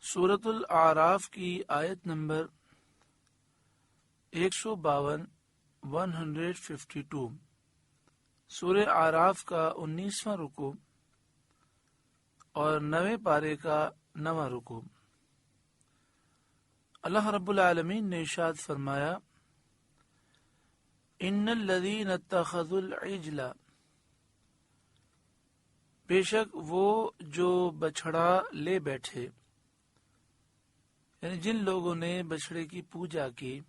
سورۃ الاعراف کی آیت نمبر 152 152 سورہ اعراف کا 19واں رکوع اور 9ویں پارے کا 9واں رکوع۔ اللہ رب العالمین نے ارشاد فرمایا، ان الذین اتخذوا العجل، بے شک وہ جو بچھڑا لے بیٹھے، یعنی جن لوگوں نے بچھڑے کی پوجا کی،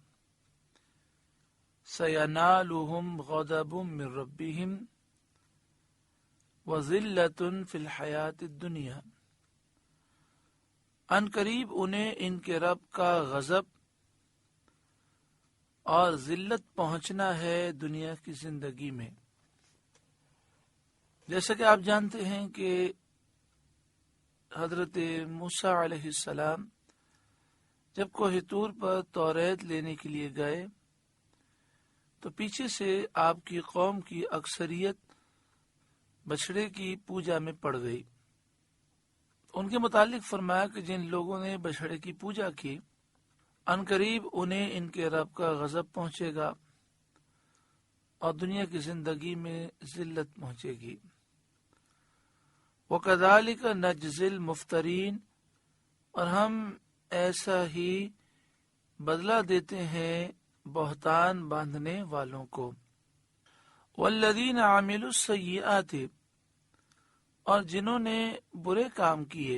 سینالہم غضب من ربہم وذلۃ فی الحیاۃ الدنیا، ان قریب انہیں ان کے رب کا غضب اور ذلت پہنچنا ہے دنیا کی زندگی میں۔ جیسا کہ آپ جانتے ہیں کہ حضرت موسیٰ علیہ السلام جب کوہ طور پر توریت لینے کے لیے گئے تو پیچھے سے آپ کی قوم کی اکثریت بچھڑے کی پوجا میں پڑ گئی۔ ان کے متعلق فرمایا کہ جن لوگوں نے بچھڑے کی پوجا کی، ان قریب انہیں ان کے رب کا غضب پہنچے گا اور دنیا کی زندگی میں ذلت پہنچے گی۔ وَكَذَلِكَ نَجْزِي الْمُفْتَرِينَ، اور ہم ایسا ہی بدلہ دیتے ہیں بہتان باندھنے والوں کو۔ وَالَّذِينَ عَمِلُوا السَّيِّئَاتِ، اور جنہوں نے برے کام کیے،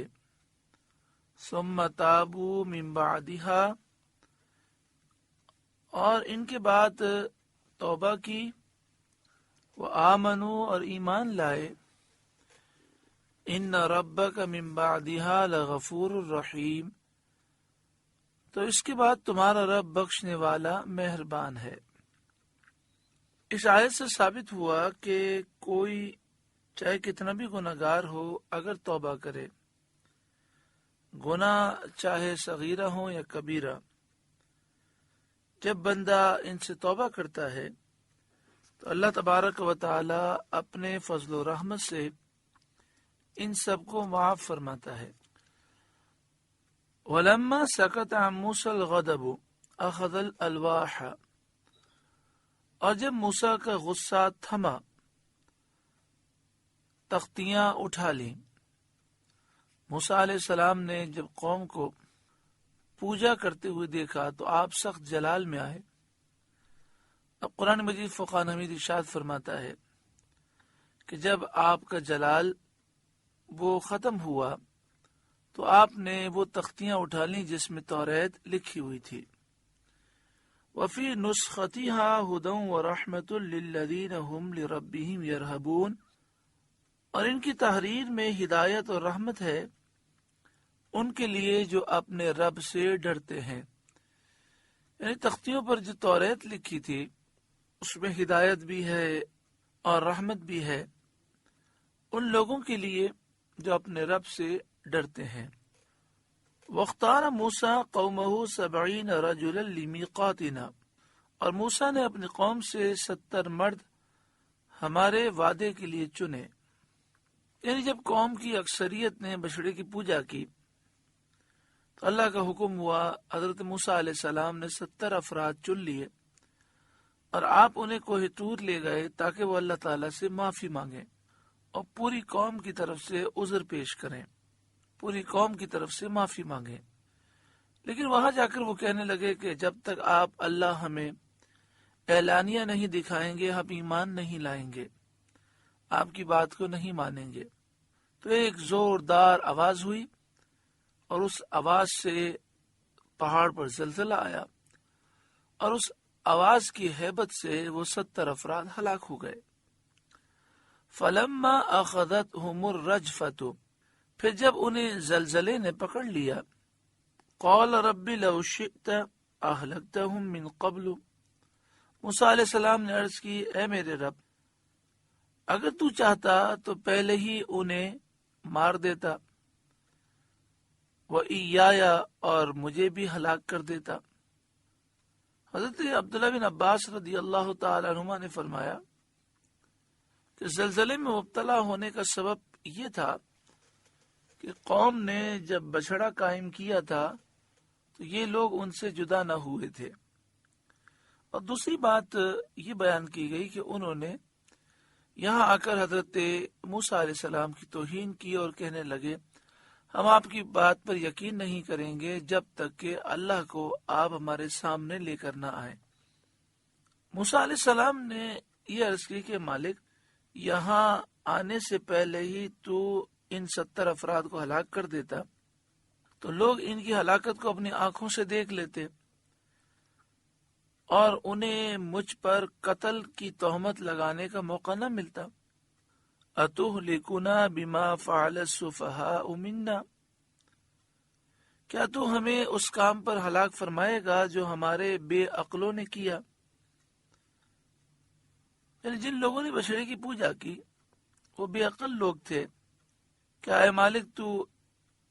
ثُمَّ تَابُوا مِن بَعْدِهَا، اور ان کے بعد توبہ کی، وَآمَنُوا، اور ایمان لائے، إِنَّ رَبَّكَ مِن بَعْدِهَا لَغَفُورٌ رَحِيمٌ، تو اس کے بعد تمہارا رب بخشنے والا مہربان ہے۔ اس آیت سے ثابت ہوا کہ کوئی چاہے کتنا بھی گناہگار ہو، اگر توبہ کرے، گناہ چاہے صغیرہ ہو یا کبیرہ، جب بندہ ان سے توبہ کرتا ہے تو اللہ تبارک و تعالی اپنے فضل و رحمت سے ان سب کو معاف فرماتا ہے۔ وَلَمَّا سَكَتَ عَن مُوسَى الْغَضَبُ أَخَذَ الْأَلْوَاحَ، اور جب موسیٰ کا غصہ تھما، تختیاں اٹھا لیں۔ موسیٰ علیہ السلام نے جب قوم کو پوجا کرتے ہوئے دیکھا تو آپ سخت جلال میں آئے۔ اب قرآن مجید فقان حمید ارشاد فرماتا ہے کہ جب آپ کا جلال وہ ختم ہوا تو آپ نے وہ تختیاں اٹھا لیں جس میں توریت لکھی ہوئی تھی۔ وَفِي نُسْخَتِهَا هُدًى وَرَحْمَةٌ لِّلَّذِينَ هُمْ لِرَبِّهِمْ يَرْهَبُونَ، اور ان کی تحریر میں ہدایت اور رحمت ہے ان کے لیے جو اپنے رب سے ڈرتے ہیں۔ یعنی تختیوں پر جو توریت لکھی تھی اس میں ہدایت بھی ہے اور رحمت بھی ہے ان لوگوں کے لیے جو اپنے رب سے ڈرتے ہیں۔ وَاخْتَارَ مُوسَىٰ قَوْمَهُ 70 رَجُلًا لِمِيقَاتِنَا، اور موسیٰ نے اپنی قوم سے 70 مرد ہمارے وعدے کے لیے چنے۔ یعنی جب قوم کی اکثریت نے بچھڑے کی پوجا کی تو اللہ کا حکم ہوا، حضرت موسیٰ علیہ السلام نے 70 افراد چن لیے اور آپ انہیں کوہ طور لے گئے تاکہ وہ اللہ تعالیٰ سے معافی مانگیں اور پوری قوم کی طرف سے عذر پیش کریں، پوری قوم کی طرف سے معافی مانگیں۔ لیکن وہاں جا کر وہ کہنے لگے کہ جب تک آپ اللہ ہمیں اعلانیہ نہیں دکھائیں گے ہم ایمان نہیں لائیں گے، آپ کی بات کو نہیں مانیں گے۔ تو ایک زوردار آواز ہوئی اور اس آواز سے پہاڑ پر زلزلہ آیا اور اس آواز کی ہیبت سے وہ 70 افراد ہلاک ہو گئے۔ فَلَمَّا أَخَذَتْهُمُ الرَّجْفَةُ، پھر جب انہیں زلزلے نے پکڑ لیا، قَالَ رَبِّ لَوْ شِئْتَ أَهْلَكْتَهُم مِّن قَبْلُ، موسیٰ علیہ السلام نے عرض کی، اے میرے رب، اگر تو چاہتا تو پہلے ہی انہیں مار دیتا، وَإِيَّايَ، اور مجھے بھی ہلاک کر دیتا۔ حضرت عبداللہ بن عباس رضی اللہ تعالی عنہما نے فرمایا کہ زلزلے میں مبتلا ہونے کا سبب یہ تھا کہ قوم نے جب بچڑا قائم کیا تھا تو یہ لوگ ان سے جدا نہ ہوئے تھے. اور دوسری بات یہ بیان کی گئی کہ انہوں نے یہاں آ کر حضرت موسیٰ علیہ السلام کی توہین کی اور کہنے لگے ہم آپ کی بات پر یقین نہیں کریں گے جب تک کہ اللہ کو آپ ہمارے سامنے لے کر نہ آئیں. موسیٰ علیہ السلام نے یہ عرض کی کہ مالک یہاں آنے سے پہلے ہی تو ان 70 افراد کو ہلاک کر دیتا تو لوگ ان کی ہلاکت کو اپنی آنکھوں سے دیکھ لیتے اور انہیں مجھ پر قتل کی تہمت لگانے کا موقع نہ ملتا. اتہلکنا بما فعل السفہاء منا، کیا تو ہمیں اس کام پر ہلاک فرمائے گا جو ہمارے بے عقلوں نے کیا؟ یعنی جن لوگوں نے بچڑے کی پوجا کی وہ بے عقل لوگ تھے. کیا اے مالک تو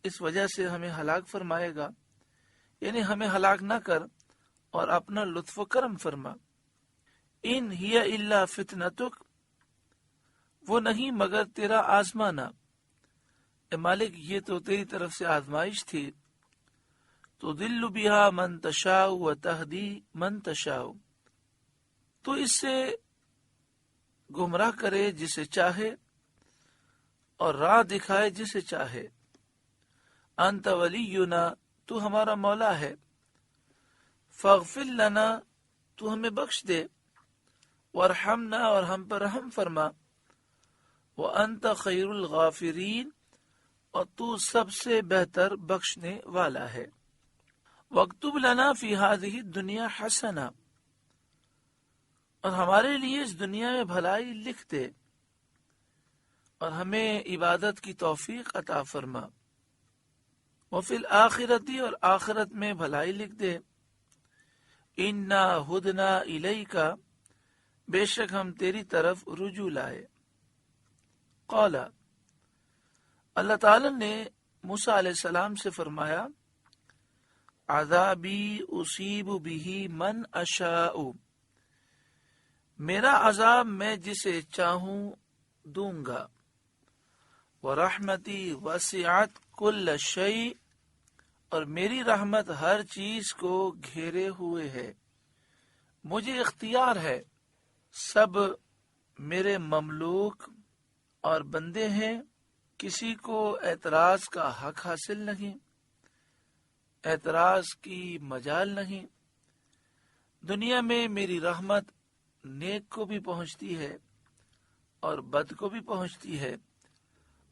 اس وجہ سے ہمیں ہلاک فرمائے گا؟ یعنی ہمیں ہلاک نہ کر اور اپنا لطف و کرم فرما. ان ہی الا فتنتک، وہ نہیں مگر تیرا آزمانا. اے مالک یہ تو تیری طرف سے آزمائش تھی. تو دل بہا من تشاء و تہدی من تشاء، تو اس سے گمراہ کرے جسے چاہے اور راہ دکھائے جسے چاہے. انت ولینا، تو ہمارا مولا ہے. فاغفر لنا، تو ہمیں بخش دے. وارحمنا، اور ہم پر رحم فرما. وانت خیر الغافرین، اور تو سب سے بہتر بخشنے والا ہے. واکتب لنا فی ہذہ الدنیا حسنہ، اور ہمارے لیے اس دنیا میں بھلائی لکھ دے اور ہمیں عبادت کی توفیق عطا فرما. وفی الآخرتی، اور آخرت میں بھلائی لکھ دے. انا ہدنا الیک، بے شک ہم تیری طرف رجوع لائے. قال، اللہ تعالی نے موسیٰ علیہ السلام سے فرمایا عذابی اصیب بہ من اشاء، میرا عذاب میں جسے چاہوں دوں گا. ورحمتی وسعت کل شیء، اور میری رحمت ہر چیز کو گھیرے ہوئے ہے. مجھے اختیار ہے، سب میرے مملوک اور بندے ہیں، کسی کو اعتراض کا حق حاصل نہیں، اعتراض کی مجال نہیں. دنیا میں میری رحمت نیک کو بھی پہنچتی ہے اور بد کو بھی پہنچتی ہے،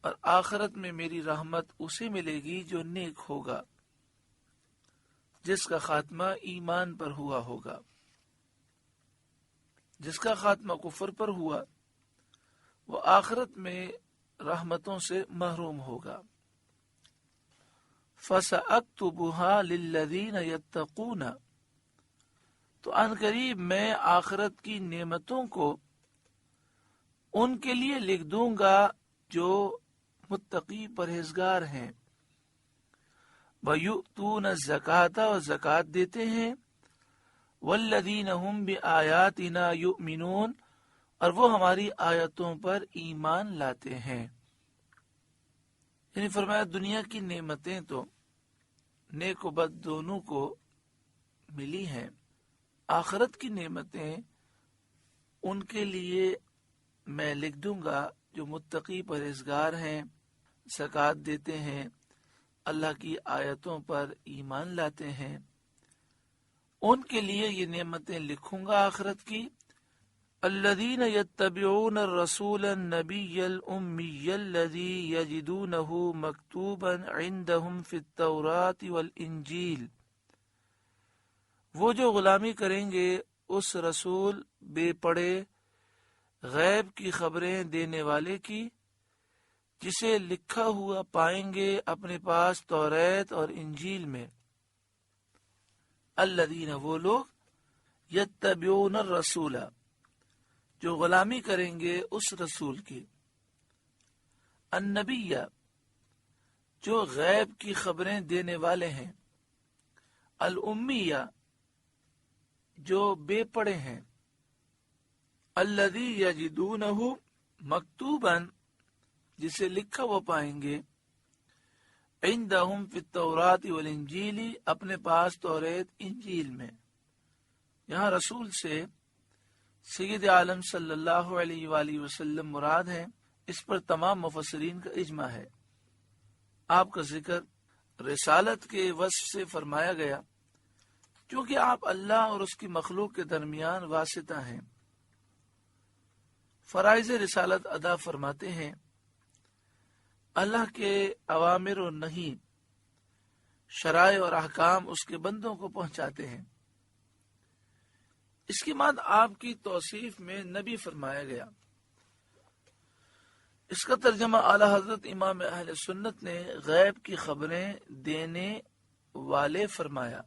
اور آخرت میں میری رحمت اسے ملے گی جو نیک ہوگا، جس کا خاتمہ ایمان پر ہوا ہوگا. جس کا خاتمہ کفر پر ہوا وہ آخرت میں رحمتوں سے محروم ہوگا. فَسَأَكْتُبُهَا لِلَّذِينَ يَتَّقُونَ، تو ان قریب میں آخرت کی نعمتوں کو ان کے لیے لکھ دوں گا جو متقی پرہیزگار ہیں. وَيُؤْتُونَ الزَّكَاةَ، اور زکوٰۃ دیتے ہیں. وَالَّذِينَ هُمْ بِآيَاتِنَا يُؤْمِنُونَ، اور وہ ہماری آیتوں پر ایمان لاتے ہیں. یعنی فرمایا دنیا کی نعمتیں تو نیک و بد دونوں کو ملی ہیں، آخرت کی نعمتیں ان کے لیے میں لکھ دوں گا جو متقی پرہیزگار ہیں، زکوٰۃ دیتے ہیں، اللہ کی آیتوں پر ایمان لاتے ہیں. ان کے لیے یہ نعمتیں لکھوں گا آخرت کی. الذین یتبعون الرسول النبی الامی الذی یجدونہ مکتوبا عندہم فی التوراۃ والانجیل، وہ جو غلامی کریں گے اس رسول بے پڑے غیب کی خبریں دینے والے کی، جسے لکھا ہوا پائیں گے اپنے پاس توریت اور انجیل میں. الذین، وہ لوگ، یتبعون الرسول، جو غلامی کریں گے اس رسول کی، النبی، جو غیب کی خبریں دینے والے ہیں، الامی، جو بے پڑھے ہیں، الذی یجدونہ مکتوبا، جسے لکھا وہ پائیں گے، عندہم فی التوراۃ والانجیل، اپنے پاس توریت انجیل میں۔ یہاں رسول سے سید عالم صلی اللہ علیہ وآلہ وسلم مراد ہے، اس پر تمام مفسرین کا اجماع ہے۔ آپ کا ذکر رسالت کے وصف سے فرمایا گیا کیونکہ آپ اللہ اور اس کی مخلوق کے درمیان واسطہ ہیں، فرائض رسالت ادا فرماتے ہیں، اللہ کے اوامر و نہی، شرائع اور احکام اس کے بندوں کو پہنچاتے ہیں۔ اس کے بعد آپ کی توصیف میں نبی فرمایا گیا۔ اس کا ترجمہ اعلی حضرت امام اہل سنت نے غیب کی خبریں دینے والے فرمایا،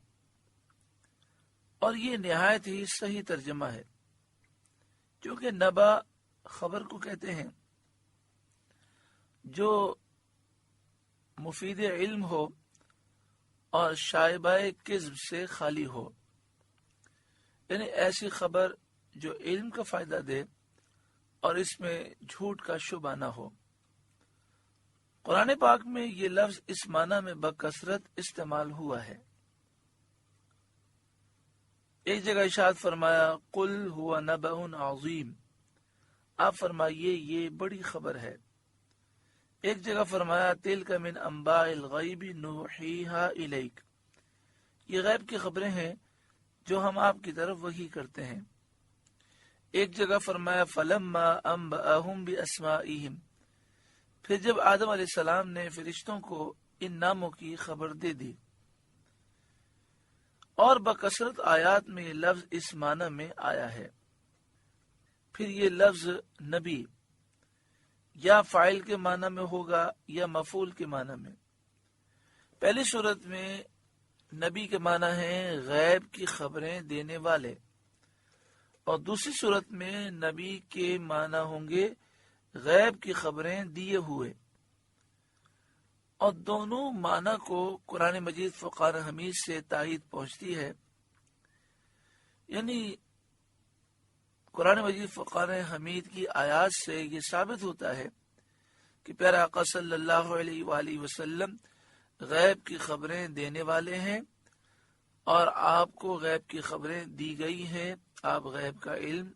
اور یہ نہایت ہی صحیح ترجمہ ہے، کیونکہ نبا خبر کو کہتے ہیں جو مفید علم ہو اور شائبہ کذب سے خالی ہو، یعنی ایسی خبر جو علم کا فائدہ دے اور اس میں جھوٹ کا شبہ نہ ہو۔ قرآن پاک میں یہ لفظ اس معنی میں بکثرت استعمال ہوا ہے۔ ایک جگہ ارشاد فرمایا قل هو نبأ عظیم، آپ فرمائیے یہ بڑی خبر ہے۔ ایک جگہ فرمایا تلک من انباء الغیب نوحیہا الیک، یہ غیب کی خبریں ہیں جو ہم آپ کی طرف وحی کرتے ہیں۔ ایک جگہ فرمایا فلما انبأہم باسمائہم، پھر جب آدم علیہ السلام نے فرشتوں کو ان ناموں کی خبر دے دی۔ اور بکثرت آیات میں یہ لفظ اس معنی میں آیا ہے۔ پھر یہ لفظ نبی یا فاعل کے معنی میں ہوگا یا مفعول کے معنی میں۔ پہلی صورت میں نبی کے معنی ہیں غیب کی خبریں دینے والے، اور دوسری صورت میں نبی کے معنی ہوں گے غیب کی خبریں دیے ہوئے، اور دونوں معنی کو قرآن مجید فقار حمید سے تائید پہنچتی ہے۔ یعنی قرآن مجید فقار حمید کی آیات سے یہ ثابت ہوتا ہے کہ پیارا آقا صلی اللہ علیہ وآلہ وسلم غیب کی خبریں دینے والے ہیں، اور آپ کو غیب کی خبریں دی گئی ہیں، آپ غیب کا علم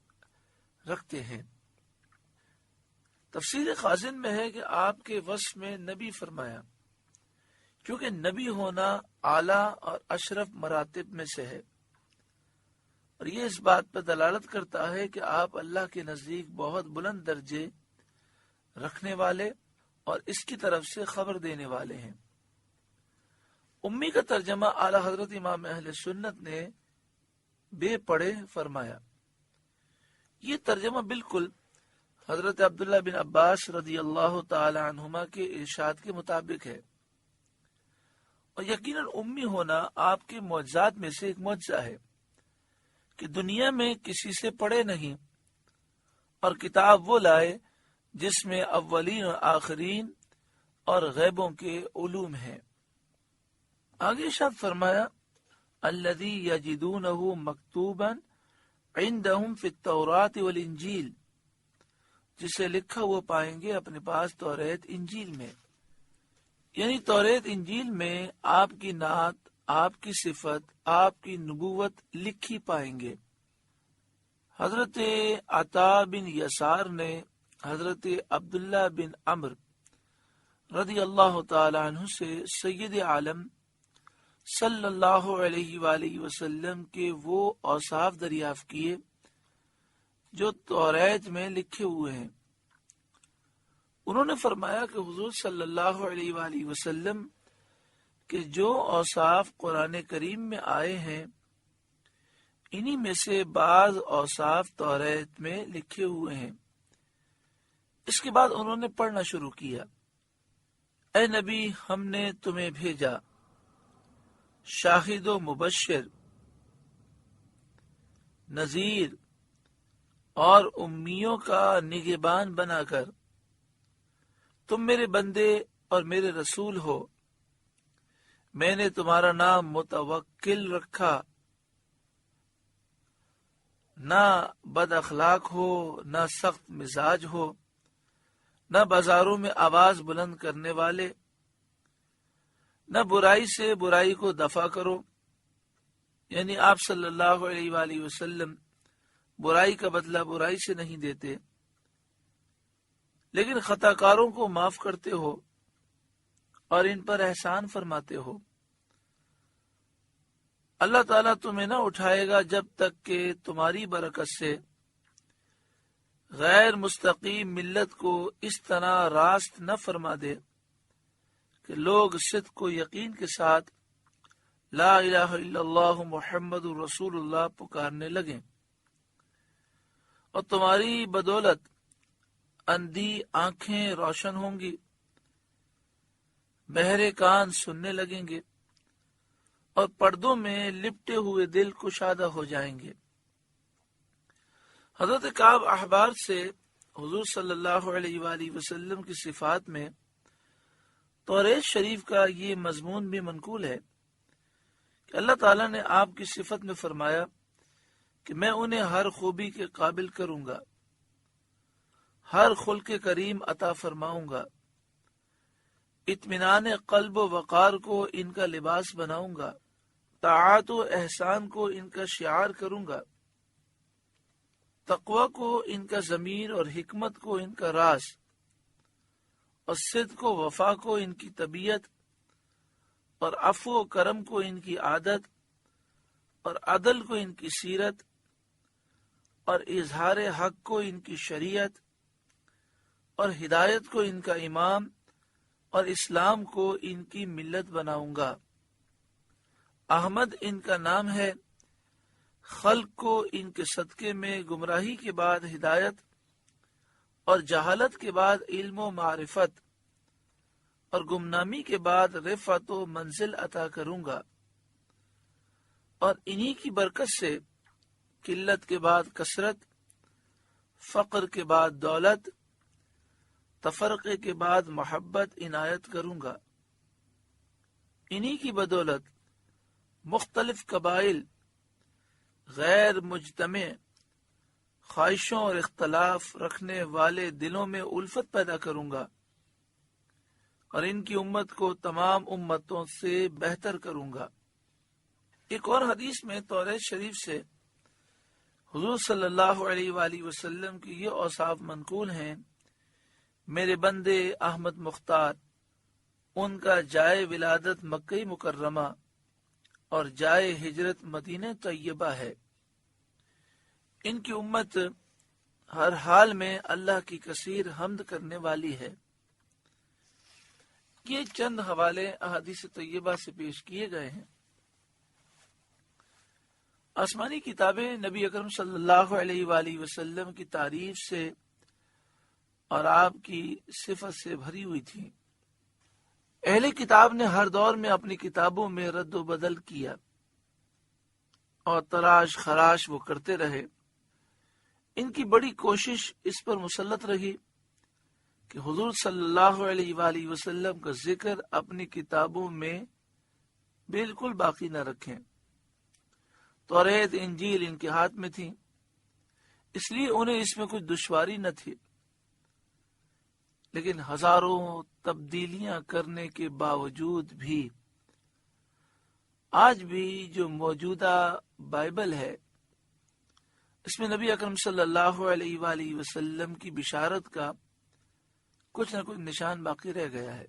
رکھتے ہیں۔ تفسیر خازن میں ہے کہ آپ کے وصف میں نبی فرمایا، کیونکہ نبی ہونا اعلیٰ اور اشرف مراتب میں سے ہے، اور یہ اس بات پر دلالت کرتا ہے کہ آپ اللہ کے نزدیک بہت بلند درجے رکھنے والے اور اس کی طرف سے خبر دینے والے ہیں۔ امی کا ترجمہ اعلی حضرت امام اہل سنت نے بے پڑھے فرمایا۔ یہ ترجمہ بالکل حضرت عبداللہ بن عباس رضی اللہ تعالی عنہما کے ارشاد کے مطابق ہے، اور یقیناً امی ہونا آپ کے معجزات میں سے ایک معجزہ ہے کہ دنیا میں کسی سے پڑھے نہیں، اور کتاب وہ لائے جس میں اولین اور آخرین اور غیبوں کے علوم ہیں۔ آگے ارشاد فرمایا الذی یجدونہ مکتوبا عندہم فی التوراۃ والانجیل، جسے لکھا وہ پائیں گے اپنے پاس توریت انجیل میں، یعنی توریت انجیل میں آپ کی نعت، آپ کی صفت، آپ کی نبوت لکھی پائیں گے۔ حضرت عطا بن یسار نے حضرت عبداللہ بن عمر رضی اللہ تعالی عنہ سے سید عالم صلی اللہ علیہ وآلہ وسلم کے وہ اوصاف دریافت کیے جو توریت میں لکھے ہوئے ہیں۔ انہوں نے فرمایا کہ حضور صلی اللہ علیہ وآلہ وسلم کہ جو اوصاف قرآن کریم میں آئے ہیں، انہی میں سے بعض اوصاف توریت میں لکھے ہوئے ہیں۔ اس کے بعد انہوں نے پڑھنا شروع کیا، اے نبی ہم نے تمہیں بھیجا شاہد و مبشر، نذیر اور امیوں کا نگہبان بنا کر، تم میرے بندے اور میرے رسول ہو، میں نے تمہارا نام متوکل رکھا، نہ بد اخلاق ہو، نہ سخت مزاج ہو، نہ بازاروں میں آواز بلند کرنے والے، نہ برائی سے برائی کو دفع کرو، یعنی آپ صلی اللہ علیہ وآلہ وسلم برائی کا بدلہ برائی سے نہیں دیتے، لیکن خطا کاروں کو معاف کرتے ہو اور ان پر احسان فرماتے ہو۔ اللہ تعالیٰ تمہیں نہ اٹھائے گا جب تک کہ تمہاری برکت سے غیر مستقیم ملت کو اس طرح راست نہ فرما دے کہ لوگ صدق و یقین کے ساتھ لا الہ الا اللہ محمد رسول اللہ پکارنے لگیں، اور تمہاری بدولت اندھی آنکھیں روشن ہوں گی، بہرے کان سننے لگیں گے، اور پردوں میں لپٹے ہوئے دل کشادہ ہو جائیں گے۔ حضرت کعب احبار سے حضور صلی اللہ علیہ وآلہ وسلم کی صفات میں توریت شریف کا یہ مضمون بھی منقول ہے کہ اللہ تعالیٰ نے آپ کی صفت میں فرمایا کہ میں انہیں ہر خوبی کے قابل کروں گا، ہر خلق کریم عطا فرماؤں گا، اطمینان قلب و وقار کو ان کا لباس بناؤں گا، طاعت و احسان کو ان کا شعار کروں گا، تقوی کو ان کا ضمیر اور حکمت کو ان کا راز، اور صدق و وفا کو ان کی طبیعت، اور عفو و کرم کو ان کی عادت، اور عدل کو ان کی سیرت، اور اظہار حق کو ان کی شریعت، اور ہدایت کو ان کا امام، اور اسلام کو ان کی ملت بناؤں گا۔ احمد ان کا نام ہے، خلق کو ان کے صدقے میں گمراہی کے بعد ہدایت اور جہالت کے بعد علم و معرفت اور گمنامی کے بعد رفعت و منزل عطا کروں گا، اور انہی کی برکت سے قلت کے بعد کثرت، فقر کے بعد دولت، تفرقے کے بعد محبت عنایت کروں گا۔ انہی کی بدولت مختلف قبائل غیر مجتمع خواہشوں اور اختلاف رکھنے والے دلوں میں الفت پیدا کروں گا، اور ان کی امت کو تمام امتوں سے بہتر کروں گا۔ ایک اور حدیث میں توریت شریف سے حضور صلی اللہ علیہ وآلہ وسلم کی یہ اوصاف منقول ہیں: میرے بندے احمد مختار، ان کا جائے ولادت مکہ مکرمہ اور جائے ہجرت مدینہ طیبہ ہے۔ ان کی امت ہر حال میں اللہ کی کثیر حمد کرنے والی ہے۔ یہ چند حوالے احادیث طیبہ سے پیش کیے گئے ہیں۔ آسمانی کتابیں نبی اکرم صلی اللہ علیہ وآلہ وسلم کی تعریف سے اور آپ کی صفت سے بھری ہوئی تھی۔ اہل کتاب نے ہر دور میں اپنی کتابوں میں رد و بدل کیا اور تراش خراش وہ کرتے رہے۔ ان کی بڑی کوشش اس پر مسلط رہی کہ حضور صلی اللہ علیہ وآلہ وسلم کا ذکر اپنی کتابوں میں بالکل باقی نہ رکھیں۔ توریت انجیل ان کے ہاتھ میں تھی، اس لیے انہیں اس میں کوئی دشواری نہ تھی، لیکن ہزاروں تبدیلیاں کرنے کے باوجود بھی آج بھی جو موجودہ بائبل ہے اس میں نبی اکرم صلی اللہ علیہ وآلہ وسلم کی بشارت کا کچھ نہ کچھ نشان باقی رہ گیا ہے۔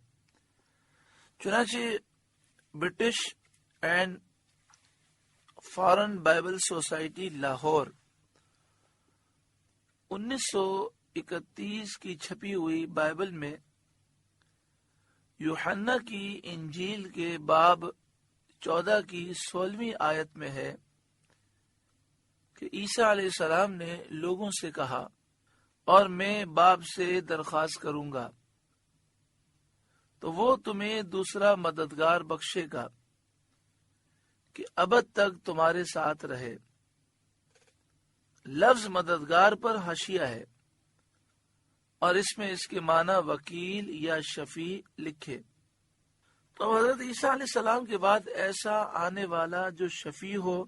چنانچہ British and foreign Bible society Lahore 1931 کی چھپی ہوئی بائبل میں یوحنا کی انجیل کے باب 14 کی 16ویں آیت میں ہے کہ عیسیٰ علیہ السلام نے لوگوں سے کہا، اور میں باپ سے درخواست کروں گا تو وہ تمہیں دوسرا مددگار بخشے گا کہ ابد تک تمہارے ساتھ رہے۔ لفظ مددگار پر حاشیہ ہے اور اس میں اس کے معنی وکیل یا شفیع لکھے۔ تو حضرت عیسیٰ علیہ السلام کے بعد ایسا آنے والا جو شفیع ہو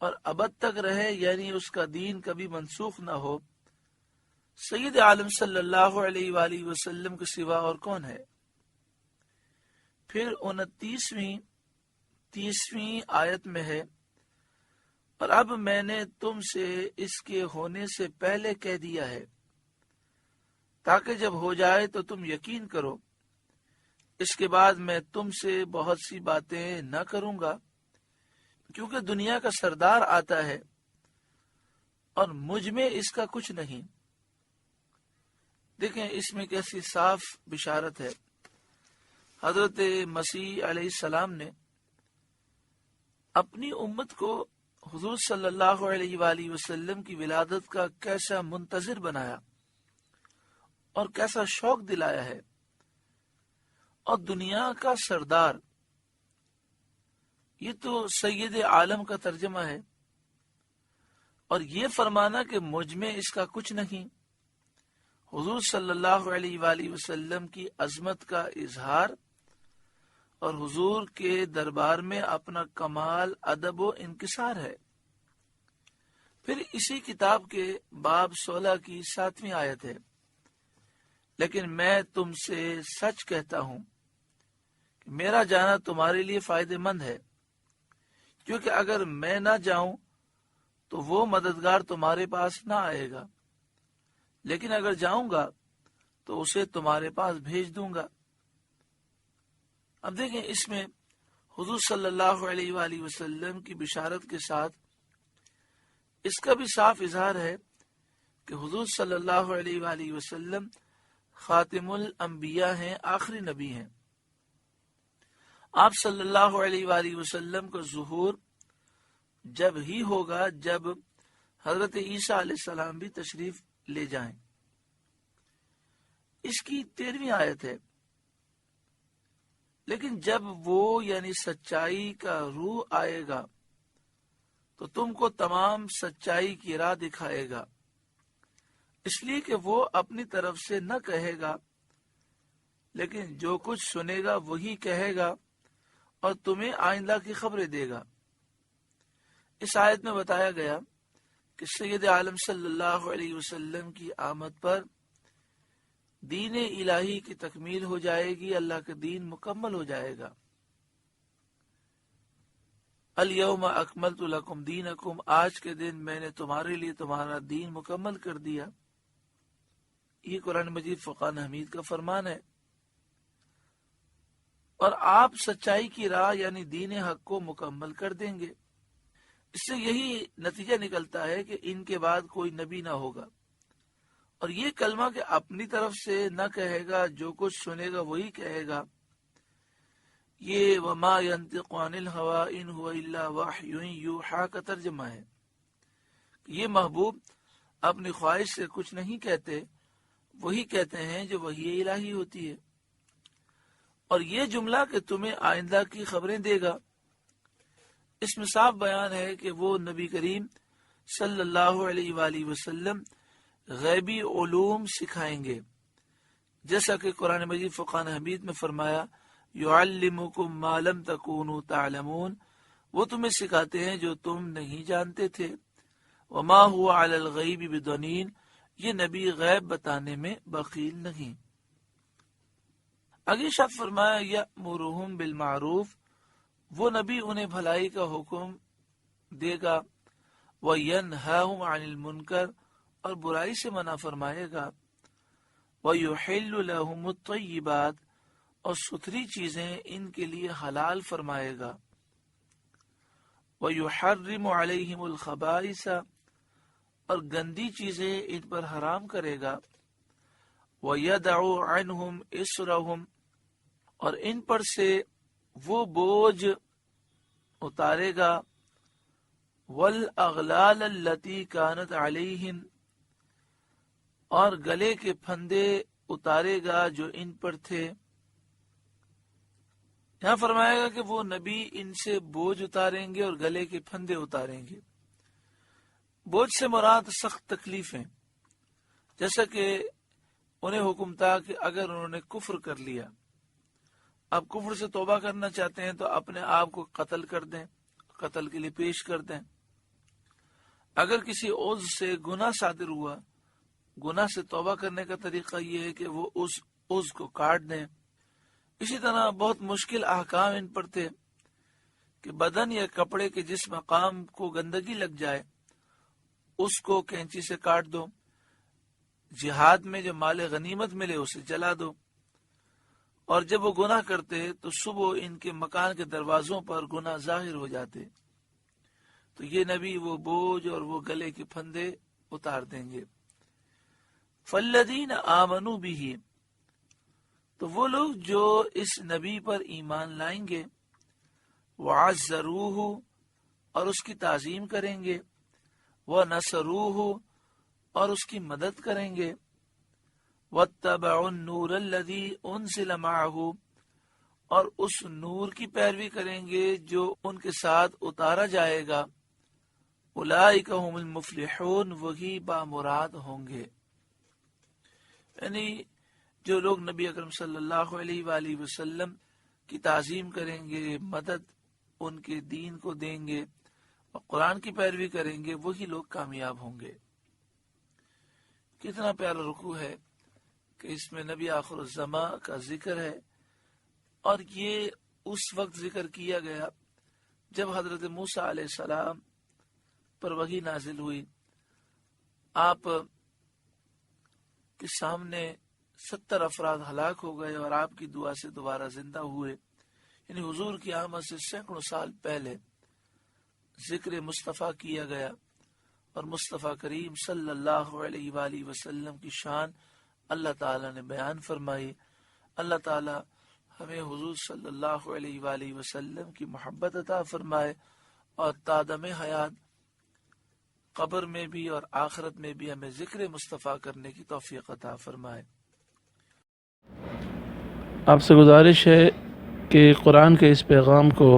اور ابد تک رہے، یعنی اس کا دین کبھی منسوخ نہ ہو، سید عالم صلی اللہ علیہ وآلہ وسلم کے سوا اور کون ہے؟ پھر 29ویں آیت میں ہے، اور اب میں نے تم سے اس کے ہونے سے پہلے کہہ دیا ہے تاکہ جب ہو جائے تو تم یقین کرو، اس کے بعد میں تم سے بہت سی باتیں نہ کروں گا، کیونکہ دنیا کا سردار آتا ہے اور مجھ میں اس کا کچھ نہیں۔ دیکھیں اس میں کیسی صاف بشارت ہے۔ حضرت مسیح علیہ السلام نے اپنی امت کو حضور صلی اللہ علیہ وآلہ وسلم کی ولادت کا کیسا منتظر بنایا اور کیسا شوق دلایا ہے، اور دنیا کا سردار، یہ تو سید عالم کا ترجمہ ہے، اور یہ فرمانا کہ مجھ میں اس کا کچھ نہیں، حضور صلی اللہ علیہ وآلہ وسلم کی عظمت کا اظہار اور حضور کے دربار میں اپنا کمال ادب و انکسار ہے۔ پھر اسی کتاب کے باب 16 کی 7ویں آیت ہے، لیکن میں تم سے سچ کہتا ہوں کہ میرا جانا تمہارے لیے فائدہ مند ہے، کیونکہ اگر میں نہ جاؤں تو وہ مددگار تمہارے پاس نہ آئے گا، لیکن اگر جاؤں گا تو اسے تمہارے پاس بھیج دوں گا۔ اب دیکھیں اس میں حضور صلی اللہ علیہ وآلہ وسلم کی بشارت کے ساتھ اس کا بھی صاف اظہار ہے کہ حضور صلی اللہ علیہ وآلہ وسلم خاتم الانبیاء ہیں، آخری نبی ہیں۔ آپ صلی اللہ علیہ وآلہ وسلم کا ظہور جب ہی ہوگا جب حضرت عیسیٰ علیہ السلام بھی تشریف لے جائیں۔ اس کی 13ویں آیت ہے، لیکن جب وہ یعنی سچائی کا روح آئے گا تو تم کو تمام سچائی کی راہ دکھائے گا، اس لیے کہ وہ اپنی طرف سے نہ کہے گا، لیکن جو کچھ سنے گا وہی کہے گا اور تمہیں آئندہ کی خبریں دے گا۔ اس آیت میں بتایا گیا کہ سید عالم صلی اللہ علیہ وسلم کی آمد پر دین الہی کی تکمیل ہو جائے گی، اللہ کا دین مکمل ہو جائے گا۔ الیوم اکملت لکم دینکم، آج کے دن میں نے تمہارے لیے تمہارا دین مکمل کر دیا۔ یہ قرآن مجید فرقان حمید کا فرمان ہے، اور آپ سچائی کی راہ یعنی دین حق کو مکمل کر دیں گے۔ اس سے یہی نتیجہ نکلتا ہے کہ ان کے بعد کوئی نبی نہ ہوگا، اور یہ کلمہ کہ اپنی طرف سے نہ کہے گا، جو کچھ سنے گا وہی کہے گا، یہ وما ينطق عن الهوى ان هو الا وحی یوحی کا ترجمہ ہے۔ یہ محبوب اپنی خواہش سے کچھ نہیں کہتے، وہی کہتے ہیں جو وحی الہی ہوتی ہے۔ اور یہ جملہ کہ تمہیں آئندہ کی خبریں دے گا، اس میں صاف بیان ہے کہ وہ نبی کریم صلی اللہ علیہ وآلہ وسلم غیبی علوم سکھائیں گے، جیسا کہ قرآن مجید فرقان حمید میں فرمایا یعلمکم ما لم تکونوا تعلمون، وہ تمہیں سکھاتے ہیں جو تم نہیں جانتے تھے۔ وما هو علی الغیب بضنین، یہ نبی غیب بتانے میں بخیل نہیں۔ اگلی شب فرمایا یأمرہم بالمعروف، وہ نبی انہیں بھلائی کا حکم دے گا، وینہاہم عن المنکر، اور برائی سے منع فرمائے گا، ویحل لہم الطیبات، اور ستھری چیزیں ان کے لیے حلال فرمائے گا، ویحرم علیہم الخبائث، اور گندی چیزیں ان پر حرام کرے گا، ویدع عنہم اسرہم، اور ان پر سے وہ بوجھ اتارے گا، والاغلال التي كانت علیہم، اور گلے کے پھندے اتارے گا جو ان پر تھے۔ یہاں فرمائے گا کہ وہ نبی ان سے بوجھ اتاریں گے اور گلے کے پھندے اتاریں گے۔ بوجھ سے مراد سخت تکلیفیں، جیسا کہ انہیں حکم تھا کہ اگر انہوں نے کفر کر لیا، اب کفر سے توبہ کرنا چاہتے ہیں تو اپنے آپ کو قتل کر دیں، قتل کے لیے پیش کر دیں۔ اگر کسی عضو سے گناہ صادر ہوا، گناہ سے توبہ کرنے کا طریقہ یہ ہے کہ وہ اس عضو کو کاٹ دیں، اسی طرح بہت مشکل احکام ان پر تھے کہ بدن یا کپڑے کے جس مقام کو گندگی لگ جائے اس کو کینچی سے کاٹ دو، جہاد میں جو مال غنیمت ملے اسے جلا دو، اور جب وہ گناہ کرتے تو صبح ان کے مکان کے دروازوں پر گناہ ظاہر ہو جاتے تو یہ نبی وہ بوجھ اور وہ گلے کے پھندے اتار دیں گے۔ فالذین آمنوا بہ، تو وہ لوگ جو اس نبی پر ایمان لائیں گے، وعزروہ، اور اس کی تعظیم کریں گے، ونصروہ، اور اس کی مدد کریں گے، واتبعوا النور الذی انزل معہ، اور اس نور کی پیروی کریں گے جو ان کے ساتھ اتارا جائے گا، اولئک هم المفلحون، وہی بامراد ہوں گے۔ یعنی جو لوگ نبی اکرم صلی اللہ علیہ وآلہ وسلم کی تعظیم کریں گے، مدد ان کے دین کو دیں گے اور قرآن کی پیروی کریں گے، وہی لوگ کامیاب ہوں گے۔ کتنا پیارا رکوع ہے کہ اس میں نبی آخر الزماں کا ذکر ہے، اور یہ اس وقت ذکر کیا گیا جب حضرت موسیٰ علیہ السلام پر وحی نازل ہوئی، آپ کے سامنے 70 افراد ہلاک ہو گئے اور آپ کی دعا سے دوبارہ زندہ ہوئے۔ یعنی حضور کی آمد سے سینکڑوں سال پہلے ذکر مصطفیٰ کیا گیا، اور مصطفیٰ کریم صلی اللہ علیہ وآلہ وسلم کی شان اللہ تعالیٰ نے بیان فرمائی۔ اللہ تعالیٰ ہمیں حضور صلی اللہ علیہ وآلہ وسلم کی محبت عطا فرمائے، اور تادم حیات قبر میں بھی اور آخرت میں بھی ہمیں ذکر مصطفیٰ کرنے کی توفیق عطا فرمائے۔ آپ سے گزارش ہے کہ قرآن کے اس پیغام کو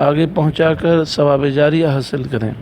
آگے پہنچا کر ثواب جاریہ حاصل کریں۔